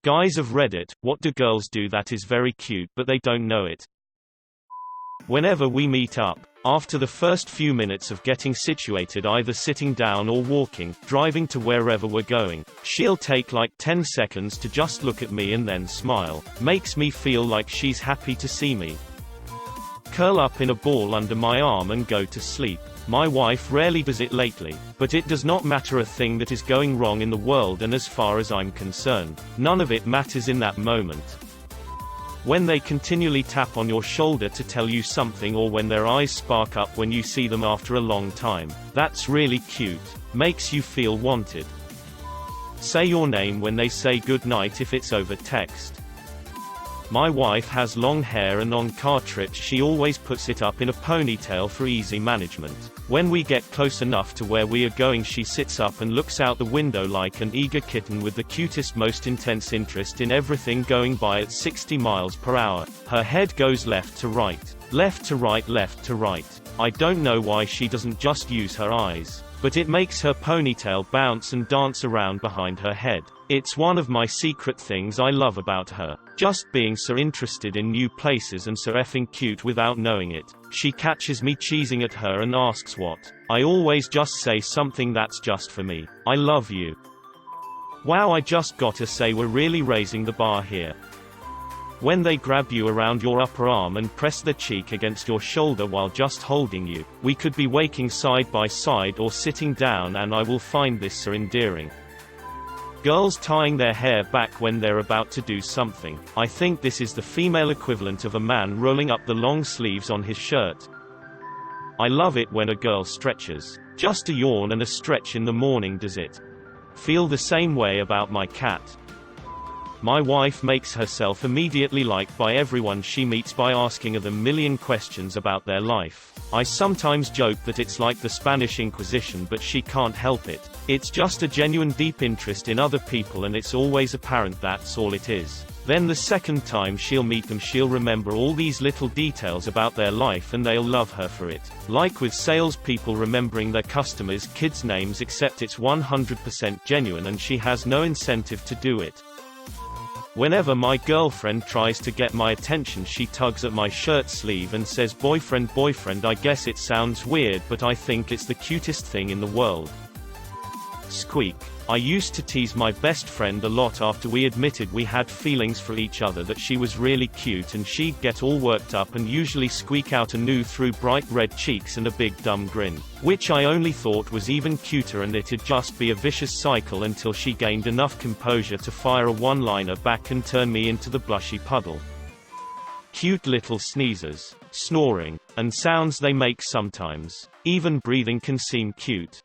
Guys of Reddit, what do girls do that is very cute but they don't know it? Whenever we meet up, after the first few minutes of getting situated, either sitting down or walking, driving to wherever we're going, she'll take like 10 seconds to just look at me and then smile. Makes me feel like she's happy to see me. Curl up in a ball under my arm and go to sleep. My wife rarely does it lately, but it does not matter a thing that is going wrong in the world, and as far as I'm concerned, none of it matters in that moment. When they continually tap on your shoulder to tell you something, or when their eyes spark up when you see them after a long time, that's really cute. Makes you feel wanted. Say your name when they say good night if it's over text. My wife has long hair, and on car trips she always puts it up in a ponytail for easy management. When we get close enough to where we are going, she sits up and looks out the window like an eager kitten with the cutest, most intense interest in everything going by at 60 miles per hour. Her head goes left to right. Left to right, left to right. I don't know why she doesn't just use her eyes, but it makes her ponytail bounce and dance around behind her head. It's one of my secret things I love about her. Just being so interested in new places and so effing cute without knowing it. She catches me cheesing at her and asks what. I always just say something that's just for me. I love you. Wow, I just gotta say we're really raising the bar here. When they grab you around your upper arm and press their cheek against your shoulder while just holding you. We could be waking side by side or sitting down, and I will find this so endearing. Girls tying their hair back when they're about to do something. I think this is the female equivalent of a man rolling up the long sleeves on his shirt. I love it when a girl stretches. Just a yawn and a stretch in the morning does it. Feel the same way about my cat. My wife makes herself immediately liked by everyone she meets by asking them a million questions about their life. I sometimes joke that it's like the Spanish Inquisition, but she can't help it. It's just a genuine deep interest in other people, and it's always apparent that's all it is. Then the second time she'll meet them, she'll remember all these little details about their life and they'll love her for it. Like with salespeople remembering their customers' kids' names, except it's 100% genuine and she has no incentive to do it. Whenever my girlfriend tries to get my attention, she tugs at my shirt sleeve and says, "Boyfriend, boyfriend." I guess it sounds weird, but I think it's the cutest thing in the world. Squeak. I used to tease my best friend a lot after we admitted we had feelings for each other that she was really cute, and she'd get all worked up and usually squeak out a "no" through bright red cheeks and a big dumb grin, which I only thought was even cuter, and it'd just be a vicious cycle until she gained enough composure to fire a one-liner back and turn me into the blushy puddle. Cute little sneezes, snoring, and sounds they make sometimes. Even breathing can seem cute.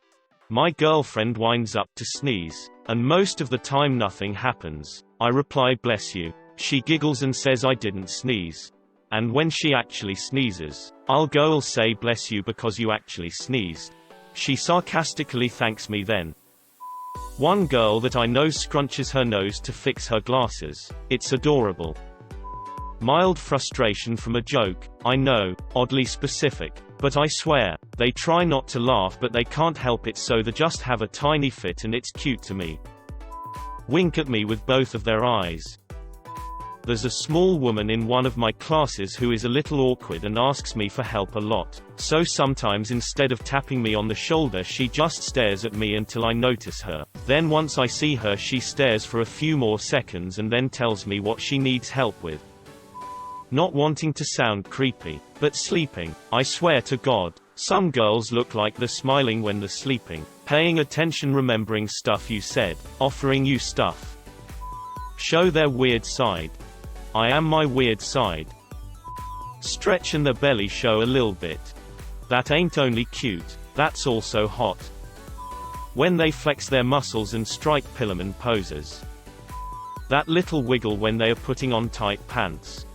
My girlfriend winds up to sneeze, and most of the time nothing happens. I reply, "Bless you." She giggles and says I didn't sneeze. And when she actually sneezes, I'll say, "Bless you because you actually sneezed." She sarcastically thanks me then. One girl that I know scrunches her nose to fix her glasses. It's adorable. Mild frustration from a joke, I know, oddly specific. But I swear, they try not to laugh but they can't help it, so they just have a tiny fit and it's cute to me. Wink at me with both of their eyes. There's a small woman in one of my classes who is a little awkward and asks me for help a lot. So sometimes instead of tapping me on the shoulder, she just stares at me until I notice her. Then once I see her, she stares for a few more seconds and then tells me what she needs help with. Not wanting to sound creepy, but sleeping. I swear to God, some girls look like they're smiling when they're sleeping, paying attention, remembering stuff you said, offering you stuff. Show their weird side. I am my weird side. Stretch and their belly show a little bit. That ain't only cute, that's also hot. When they flex their muscles and strike Pillarman poses. That little wiggle when they are putting on tight pants.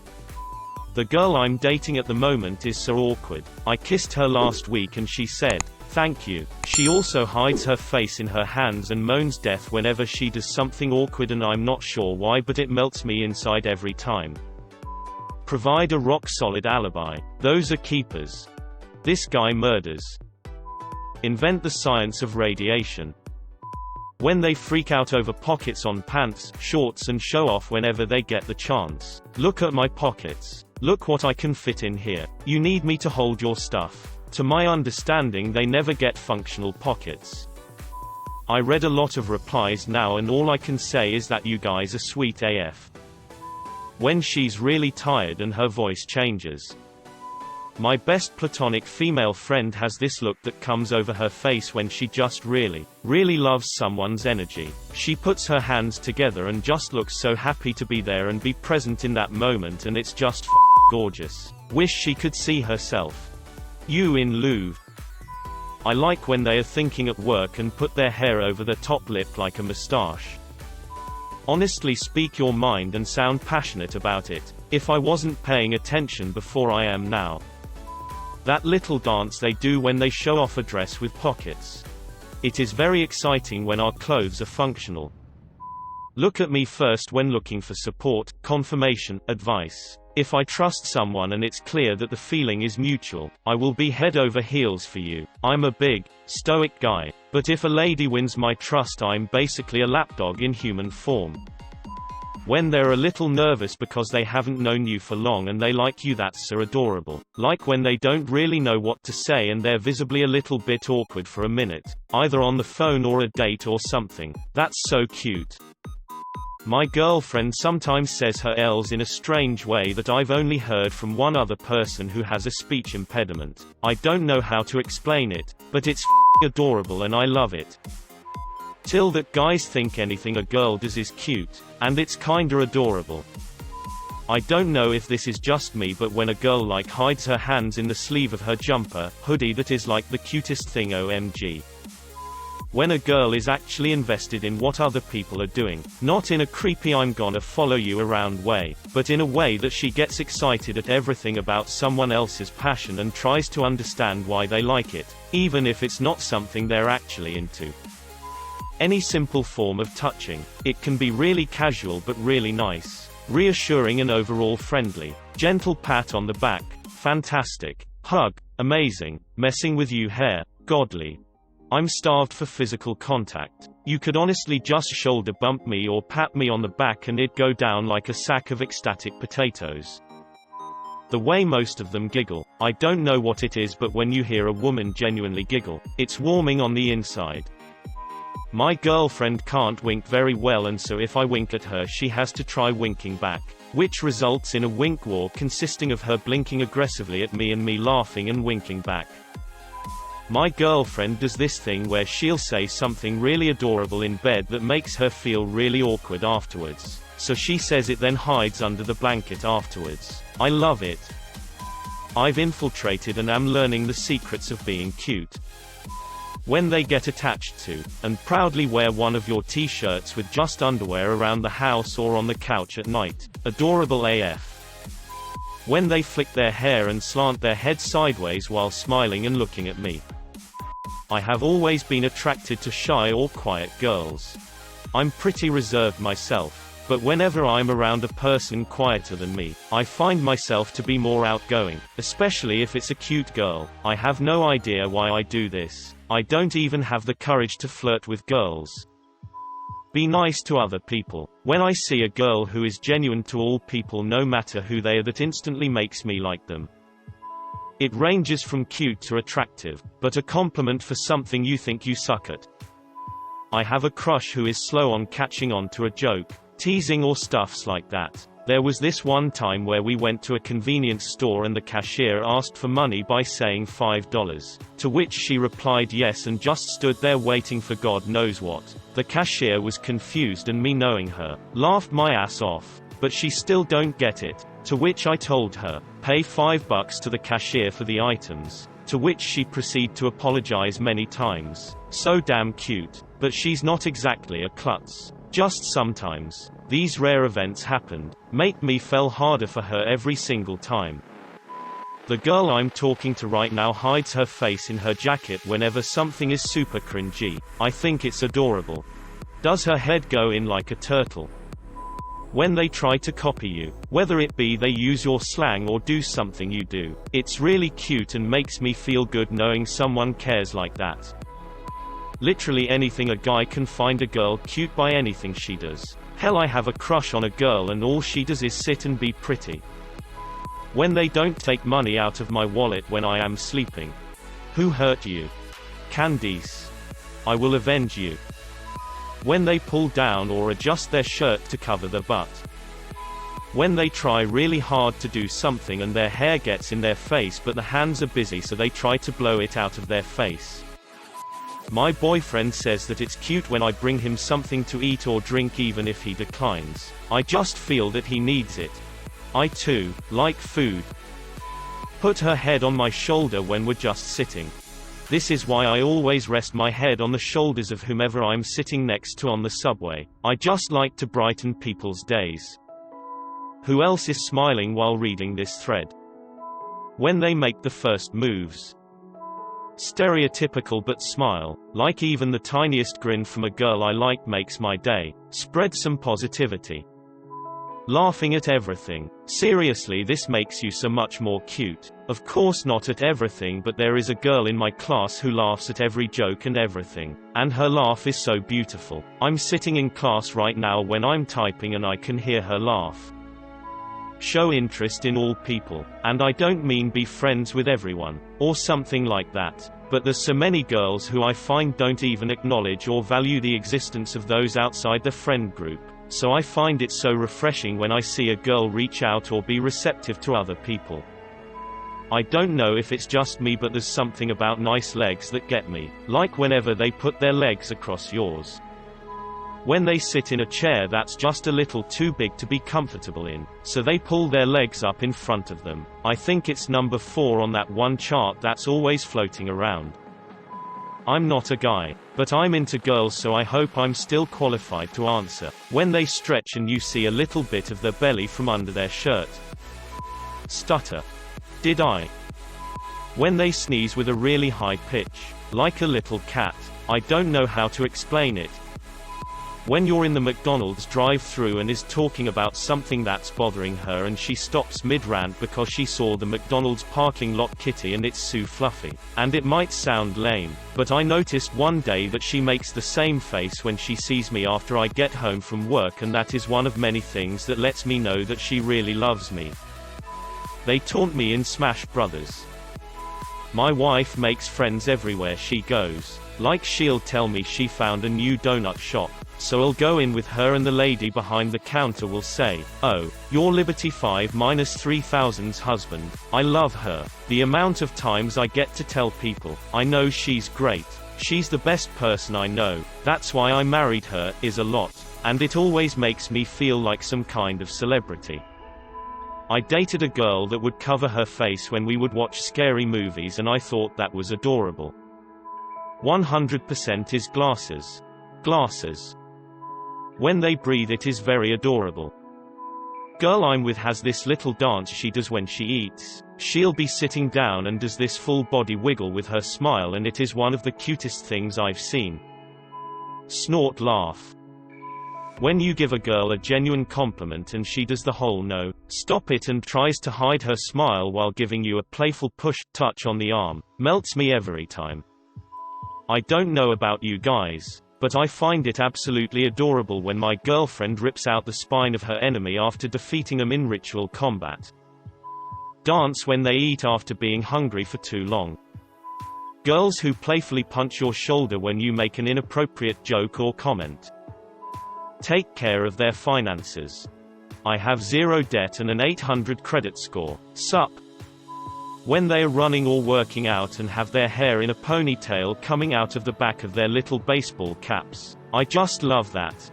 The girl I'm dating at the moment is so awkward. I kissed her last week and she said, "Thank you." She also hides her face in her hands and moans death whenever she does something awkward, and I'm not sure why, but it melts me inside every time. Provide a rock-solid alibi. Those are keepers. This guy murders. Invent the science of radiation. When they freak out over pockets on pants, shorts and show off whenever they get the chance. Look at my pockets. Look what I can fit in here. You need me to hold your stuff. To my understanding, they never get functional pockets. I read a lot of replies now and all I can say is that you guys are sweet AF. When she's really tired and her voice changes. My best platonic female friend has this look that comes over her face when she just really loves someone's energy. She puts her hands together and just looks so happy to be there and be present in that moment, and it's just gorgeous. Wish she could see herself. You in Louvre. I like when they are thinking at work and put their hair over their top lip like a moustache. Honestly, speak your mind and sound passionate about it. If I wasn't paying attention before, I am now. That little dance they do when they show off a dress with pockets. It is very exciting when our clothes are functional. Look at me first when looking for support, confirmation, advice. If I trust someone and it's clear that the feeling is mutual, I will be head over heels for you. I'm a big, stoic guy, but if a lady wins my trust, I'm basically a lapdog in human form. When they're a little nervous because they haven't known you for long and they like you, that's so adorable. Like when they don't really know what to say and they're visibly a little bit awkward for a minute, either on the phone or a date or something. That's so cute. My girlfriend sometimes says her L's in a strange way that I've only heard from one other person who has a speech impediment. I don't know how to explain it, but it's adorable and I love it. Till that guys think anything a girl does is cute, and it's kinda adorable. I don't know if this is just me, but when a girl like hides her hands in the sleeve of her jumper, hoodie, that is like the cutest thing, OMG. When a girl is actually invested in what other people are doing, not in a creepy I'm gonna follow you around way, but in a way that she gets excited at everything about someone else's passion and tries to understand why they like it, even if it's not something they're actually into. Any simple form of touching. It can be really casual but really nice. Reassuring and overall friendly. Gentle pat on the back. Fantastic. Hug. Amazing. Messing with you hair. Godly. I'm starved for physical contact. You could honestly just shoulder bump me or pat me on the back and it'd go down like a sack of ecstatic potatoes. The way most of them giggle. I don't know what it is, but when you hear a woman genuinely giggle, it's warming on the inside. My girlfriend can't wink very well, and so if I wink at her, she has to try winking back, which results in a wink war consisting of her blinking aggressively at me and me laughing and winking back. My girlfriend does this thing where she'll say something really adorable in bed that makes her feel really awkward afterwards, so she says it then hides under the blanket afterwards. I love it. I've infiltrated and am learning the secrets of being cute. When they get attached to, and proudly wear one of your t-shirts with just underwear around the house or on the couch at night. Adorable AF. When they flick their hair and slant their head sideways while smiling and looking at me. I have always been attracted to shy or quiet girls. I'm pretty reserved myself, but whenever I'm around a person quieter than me, I find myself to be more outgoing, especially if it's a cute girl. I have no idea why I do this. I don't even have the courage to flirt with girls. Be nice to other people. When I see a girl who is genuine to all people no matter who they are, that instantly makes me like them. It ranges from cute to attractive, but a compliment for something you think you suck at. I have a crush who is slow on catching on to a joke, teasing or stuffs like that. There was this one time where we went to a convenience store and the cashier asked for money by saying $5, to which she replied yes and just stood there waiting for God knows what. The cashier was confused and me, knowing her, laughed my ass off. But she still don't get it, to which I told her, pay $5 to the cashier for the items, to which she proceeded to apologize many times. So damn cute, but she's not exactly a klutz. Just sometimes. These rare events happened, make me fell harder for her every single time. The girl I'm talking to right now hides her face in her jacket whenever something is super cringy. I think it's adorable. Does her head go in like a turtle? When they try to copy you, whether it be they use your slang or do something you do, it's really cute and makes me feel good knowing someone cares like that. Literally anything a guy can find a girl cute by anything she does. Hell, I have a crush on a girl and all she does is sit and be pretty. When they don't take money out of my wallet when I am sleeping. Who hurt you? Candice. I will avenge you. When they pull down or adjust their shirt to cover their butt. When they try really hard to do something and their hair gets in their face but the hands are busy so they try to blow it out of their face. My boyfriend says that it's cute when I bring him something to eat or drink even if he declines. I just feel that he needs it. I too like food. Put her head on my shoulder when we're just sitting. This is why I always rest my head on the shoulders of whomever I'm sitting next to on the subway. I just like to brighten people's days. Who else is smiling while reading this thread? When they make the first moves. Stereotypical but smile, like even the tiniest grin from a girl I like makes my day. Spread some positivity. Laughing at everything. Seriously, this makes you so much more cute. Of course not at everything, but there is a girl in my class who laughs at every joke and everything. And her laugh is so beautiful. I'm sitting in class right now when I'm typing and I can hear her laugh. Show interest in all people. And I don't mean be friends with everyone, or something like that. But there's so many girls who I find don't even acknowledge or value the existence of those outside the friend group. So I find it so refreshing when I see a girl reach out or be receptive to other people. I don't know if it's just me, but there's something about nice legs that get me. Like whenever they put their legs across yours. When they sit in a chair that's just a little too big to be comfortable in, so they pull their legs up in front of them. I think it's number 4 on that one chart that's always floating around. I'm not a guy, but I'm into girls, so I hope I'm still qualified to answer. When they stretch and you see a little bit of their belly from under their shirt. Stutter. Did I? When they sneeze with a really high pitch, like a little cat. I don't know how to explain it. When you're in the McDonald's drive-thru and is talking about something that's bothering her and she stops mid-rant because she saw the McDonald's parking lot kitty and it's so fluffy. And it might sound lame, but I noticed one day that she makes the same face when she sees me after I get home from work, and that is one of many things that lets me know that she really loves me. They taunt me in Smash Brothers. My wife makes friends everywhere she goes. Like she'll tell me she found a new donut shop. So I'll go in with her and the lady behind the counter will say, "Oh, you're Liberty 5-3000's husband." I love her. The amount of times I get to tell people, I know she's great. She's the best person I know. That's why I married her, is a lot. And it always makes me feel like some kind of celebrity. I dated a girl that would cover her face when we would watch scary movies and I thought that was adorable. 100% is glasses. Glasses. When they breathe it is very adorable. Girl I'm with has this little dance she does when she eats. She'll be sitting down and does this full body wiggle with her smile, and it is one of the cutest things I've seen. Snort laugh. When you give a girl a genuine compliment and she does the whole no, stop it and tries to hide her smile while giving you a playful touch on the arm, melts me every time. I don't know about you guys, but I find it absolutely adorable when my girlfriend rips out the spine of her enemy after defeating them in ritual combat. Dance when they eat after being hungry for too long. Girls who playfully punch your shoulder when you make an inappropriate joke or comment. Take care of their finances. I have 0 debt and an 800 credit score. Sup? When they are running or working out and have their hair in a ponytail coming out of the back of their little baseball caps. I just love that.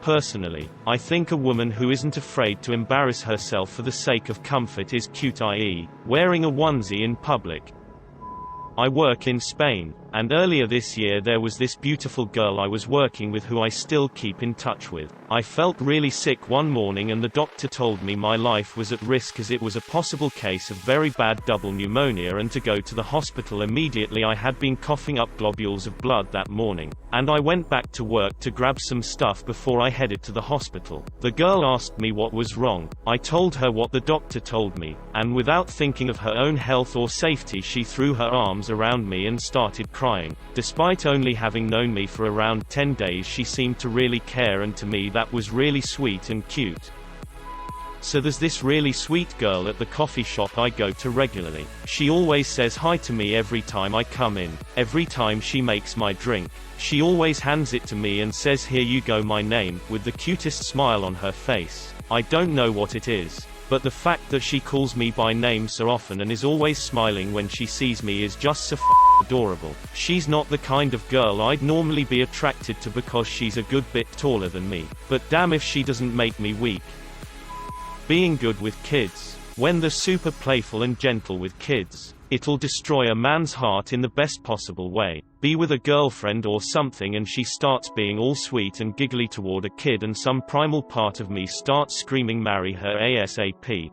Personally, I think a woman who isn't afraid to embarrass herself for the sake of comfort is cute, i.e., wearing a onesie in public. I work in Spain, and earlier this year there was this beautiful girl I was working with who I still keep in touch with. I felt really sick one morning and the doctor told me my life was at risk as it was a possible case of very bad double pneumonia and to go to the hospital immediately. I had been coughing up globules of blood that morning, and I went back to work to grab some stuff before I headed to the hospital. The girl asked me what was wrong. I told her what the doctor told me, and without thinking of her own health or safety she threw her arms around me and started crying. Despite only having known me for around 10 days, she seemed to really care, and to me that was really sweet and cute. So there's this really sweet girl at the coffee shop I go to regularly. She always says hi to me every time I come in. Every time she makes my drink, she always hands it to me and says, "Here you go, my name," with the cutest smile on her face. I don't know what it is, but the fact that she calls me by name so often and is always smiling when she sees me is just so adorable. She's not the kind of girl I'd normally be attracted to because she's a good bit taller than me, but damn if she doesn't make me weak. Being good with kids. When they're super playful and gentle with kids, it'll destroy a man's heart in the best possible way. Be with a girlfriend or something and she starts being all sweet and giggly toward a kid, and some primal part of me starts screaming, "Marry her ASAP."